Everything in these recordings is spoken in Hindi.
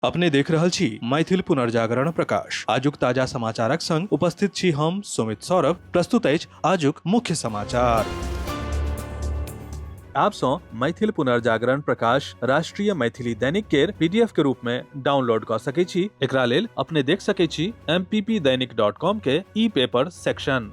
अपने देख रहल छी मैथिल पुनर्जागरण प्रकाश। आजुक ताजा समाचारक संग उपस्थित छी हम सुमित सौरभ। प्रस्तुत अछि आजुक मुख्य समाचार। आप सो मैथिल पुनर्जागरण प्रकाश राष्ट्रीय मैथिली दैनिक केर पीडीएफ के रूप में डाउनलोड कर सकै छी। एकरा लेल अपने देख सकै छी mppdainik.com के ई पेपर सेक्शन।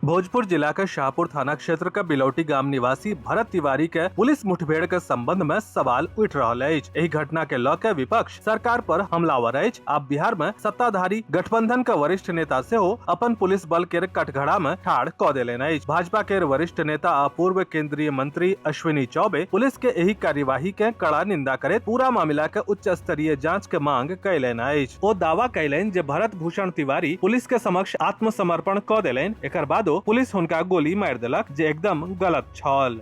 भोजपुर जिला के शाहपुर थाना क्षेत्र के बिलौटी गाम निवासी भरत तिवारी के पुलिस मुठभेड़ के संबंध में सवाल उठ रहल अछि। एही घटना के लऽ के विपक्ष सरकार पर हमलावर अछि। आब बिहार में सत्ताधारी गठबंधन के वरिष्ठ नेता सेहो अपन पुलिस बल के कटघरा में ठाढ़ कऽ देलनि अछि। भाजपा के वरिष्ठ नेता आ पूर्व केंद्रीय मंत्री अश्विनी चौबे पुलिस के एही कार्यवाही के कड़ा निंदा करैत पूरा मामला के उच्च स्तरीय जांच के मांग कयलनि अछि। ओ दावा कयलनि जे भरत भूषण तिवारी पुलिस के समक्ष आत्मसमर्पण कऽ देलनि। एकर बाद पुलिस हुनका गोली मार देलक जे एकदम गलत छल।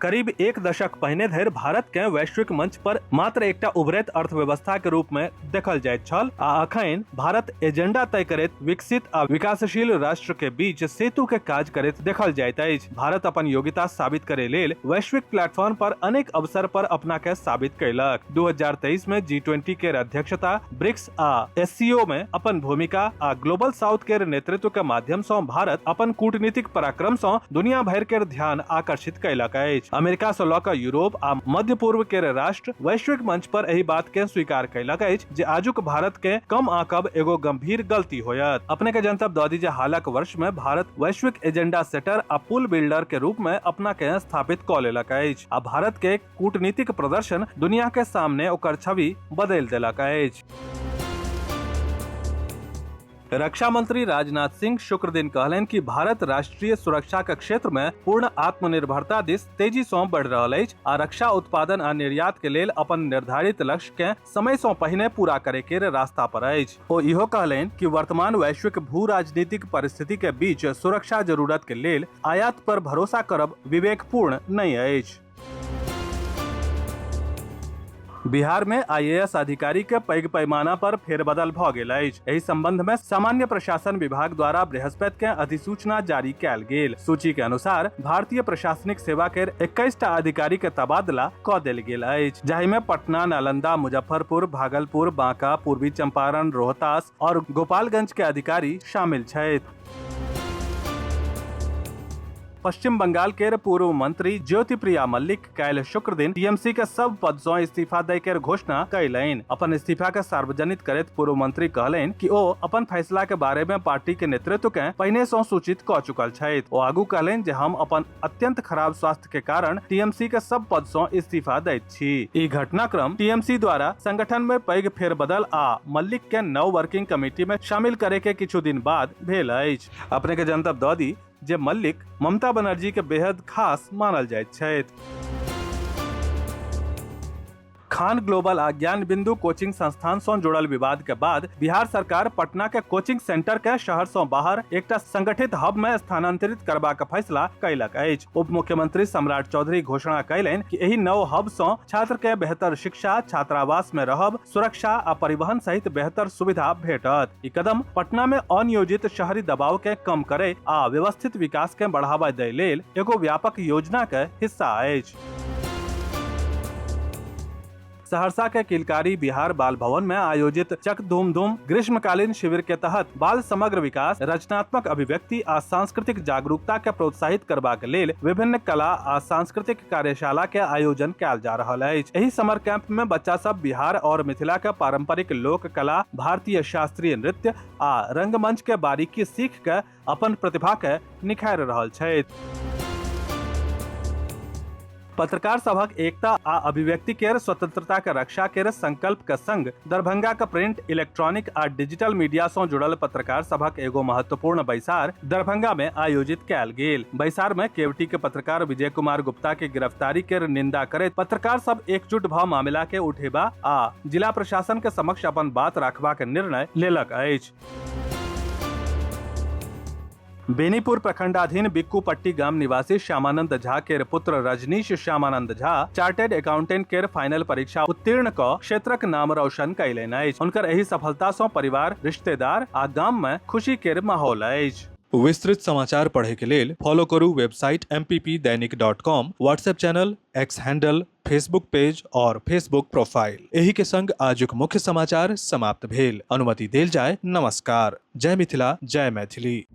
करीब एक दशक पहिने धरि भारत के वैश्विक मंच पर मात्र एकटा उभरैत अर्थव्यवस्था के रूप में देखल जाइत छल आ अखन भारत एजेंडा तय करैत विकसित आ विकासशील राष्ट्र के बीच सेतु के काज करैत देखल जाइत अछि। भारत अपन योग्यता साबित करे लेल वैश्विक प्लेटफॉर्म पर अनेक अवसर पर अपना के साबित कयलक। 2023 में G20 के अध्यक्षता, ब्रिक्स आ SCO में अपन भूमिका आ ग्लोबल साउथ के नेतृत्व के माध्यम से भारत अपन कूटनीतिक पराक्रम से दुनिया भर के ध्यान आकर्षित कयलक अछि। अमेरिका से लऽ कऽ यूरोप आ मध्य पूर्व के राष्ट्र वैश्विक मंच पर एही बात के स्वीकार कयलक अछि जे आजुक भारत के कम आंकब एगो गंभीर गलती होयत। अपने के जनतब दऽ दी जे हालक वर्ष में भारत वैश्विक एजेंडा सेटर आ पुल बिल्डर के रूप में अपना के स्थापित कऽ लेलक अछि आ भारत के कूटनीतिक प्रदर्शन दुनिया के सामने ओकर छवि बदल देलक अछि। रक्षा मंत्री राजनाथ सिंह शुक्र दिन कहलनि कि भारत राष्ट्रीय सुरक्षा के क्षेत्र में पूर्ण आत्मनिर्भरता दिस तेजी से बढ़ि रहल अछि आ रक्षा उत्पादन आ निर्यात के लेल अपन निर्धारित लक्ष्य के समय से पहिने पूरा करे के रास्ता पर अछि। ओ इहो कहलनि कि वर्तमान वैश्विक भू राजनीतिक परिस्थिति के बीच सुरक्षा जरूरत के लेल आयात पर भरोसा करब विवेकपूर्ण नहीं अछि। बिहार में IAS अधिकारी के पैघ पैमाना पर फेरबदल भऽ गेल अछि। एहि संबंध में सामान्य प्रशासन विभाग द्वारा बृहस्पति के अधिसूचना जारी कयल गेल। सूची के अनुसार भारतीय प्रशासनिक सेवा के 21 टा अधिकारी के तबादला कऽ देल गेल अछि, जाहि में पटना, नालंदा, मुजफ्फरपुर, भागलपुर, बांका, पूर्वी चंपारण, रोहतास और गोपालगंज के अधिकारी शामिल छथि। पश्चिम बंगाल के पूर्व मंत्री ज्योतिप्रिया मल्लिक काल्हि शुक्र दिन TMC के सब पद से इस्तीफा दै के घोषणा कयलनि। अपन इस्तीफा के सार्वजनिक करैत पूर्व मंत्री कहलनि कि ओ अपन फैसला के बारे में पार्टी के नेतृत्व के पहिने से सूचित कऽ चुकल छथि। ओ आगू कहलनि जे हम अपन अत्यंत खराब स्वास्थ्य के कारण TMC के सब पद से इस्तीफा दैत छी। ई घटनाक्रम TMC द्वारा संगठन में पैघ फेरबदल आ मल्लिक के नव वर्किंग कमेटी में शामिल करे के किछु दिन बाद भेल अछि। अपने के जनतब दऽ दी जे मल्लिक ममता बनर्जी के बेहद खास मानल जाइत छथि। खान ग्लोबल आ ज्ञान बिंदु कोचिंग संस्थान से जुड़ल विवाद के बाद बिहार सरकार पटना के कोचिंग सेंटर के शहर से बाहर एकटा संगठित हब में स्थानांतरित करबा के फैसला कयलक अछि। उप मुख्यमंत्री सम्राट चौधरी घोषणा कयलनि कि एही नव हब से छात्र के बेहतर शिक्षा, छात्रावास में रहब, सुरक्षा आ परिवहन सहित बेहतर सुविधा भेटत। ई कदम पटना में अनियोजित शहरी दबाव के कम करे आ व्यवस्थित विकास के बढ़ावा दै लेल एगो व्यापक योजना के हिस्सा अछि। सहरसा के किलकारी बिहार बाल भवन में आयोजित चक धूम धूम ग्रीष्मकालीन शिविर के तहत बाल समग्र विकास, रचनात्मक अभिव्यक्ति आ सांस्कृतिक जागरूकता के प्रोत्साहित करबा के लेल विभिन्न कला आ सांस्कृतिक कार्यशाला के आयोजन कयल जा रहल अछि। एही समर कैंप में बच्चा सब बिहार और मिथिला के पारंपरिक लोक कला, भारतीय शास्त्रीय नृत्य आ रंगमंच के बारीकी सीख के अपन प्रतिभा के निखारि रहल छथि। पत्रकार सभक एकता आ अभिव्यक्ति केर स्वतंत्रता के रक्षा केर संकल्प के संग दरभंगा के प्रिंट, इलेक्ट्रॉनिक आ डिजिटल मीडिया से जुड़ल पत्रकार सभक एगो महत्वपूर्ण बैसार दरभंगा में आयोजित कयल गेल। बैसार में केवटी के पत्रकार विजय कुमार गुप्ता के गिरफ्तारी केर निंदा करैत पत्रकार सब एकजुट भऽ मामला के उठेबा आ जिला प्रशासन के समक्ष अपन बात रखबा के निर्णय लेलक अछि। बेनीपुर प्रखंडाधीन बिक्कूपट्टी गाम निवासी श्यामानंद झा के पुत्र रजनीश श्यामानंद झा चार्टर्ड अकाउंटेंट के फाइनल परीक्षा उत्तीर्ण क क्षेत्रक नाम रोशन कयलनि अछि। हुनकर एही सफलता सँ परिवार, रिश्तेदार आ गाम में खुशी के माहौल अछि। विस्तृत समाचार पढ़े के लेल फॉलो करू website mppdainik.com, WhatsApp channel, x handle, Facebook page और फेसबुक प्रोफाइल। एही के संग आजुक मुख्य समाचार समाप्त भेल। अनुमति देल जाय। नमस्कार। जय मिथिला, जय मैथिली।